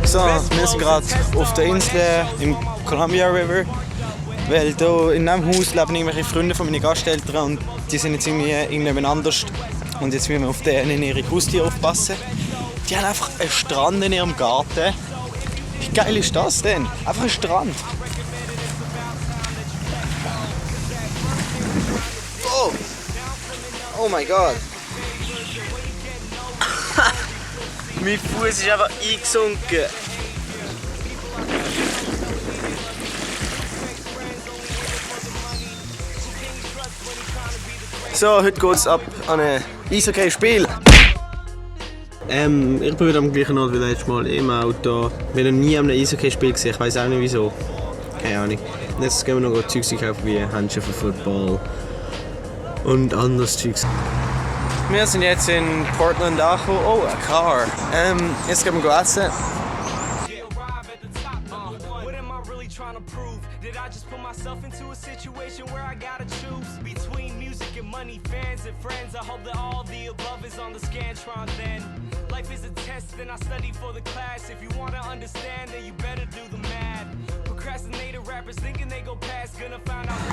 So, wir sind gerade auf der Insel im Columbia River, weil hier in diesem Haus leben irgendwelche Freunde von meinen Gasteltern und die sind jetzt irgendwie irgendjemand anders. Und jetzt müssen wir auf denen in ihre Haustiere aufpassen. Die haben einfach einen Strand in ihrem Garten. Wie geil ist das denn? Einfach ein Strand. Oh! Oh mein Gott! Mein Fuß ist einfach eingesunken. So, heute geht es ab an ein Eishockey-Spiel. Ich bin wieder am gleichen Ort wie letztes Mal, im Auto. Ich bin noch nie an einem Eishockey-Spiel gesehen, ich weiß auch nicht wieso. Keine Ahnung. Jetzt gehen wir noch Zeugs kaufen wie Handschuhe für Football und anderes Zeugs. Wir sind jetzt in Portland angekommen. Oh, ein Car. Jetzt gehen wir essen.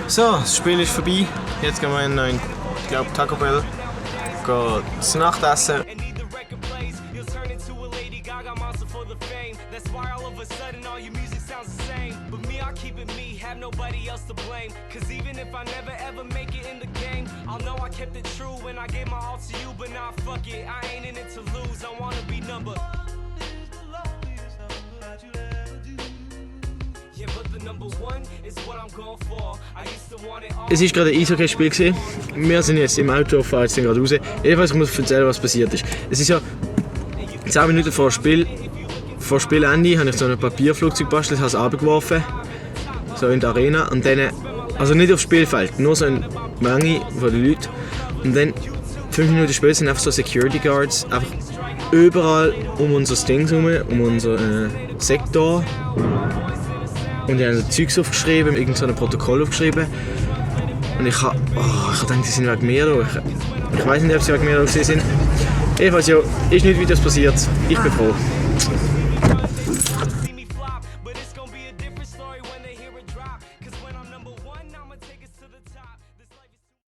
So, das Spiel ist vorbei. Jetzt gehen wir in ein, ich glaube, Taco Bell. Gehen Nachtessen. Es war gerade ein Eishockey-Spiel. Wir sind jetzt im Auto, fahren jetzt gerade raus. Jedenfalls muss ich erzählen, was passiert ist. Es ist ja 10 Minuten vor Spielende habe ich so ein Papierflugzeug gebastelt, habe es runtergeworfen, so in die Arena. Und dann, also nicht aufs Spielfeld, nur so eine Menge von den Leuten. Und dann 5 Minuten später sind einfach so Security Guards einfach überall um unser Ding herum, um unseren Sektor. Und die haben Zeugs aufgeschrieben, irgend so ein Protokoll aufgeschrieben. Und ich habe gedacht, sie sind wegen mir da. Ich weiß nicht, ob sie wegen mir da sind. Jedenfalls, ja, ist nicht, wie das passiert. Ich bin froh.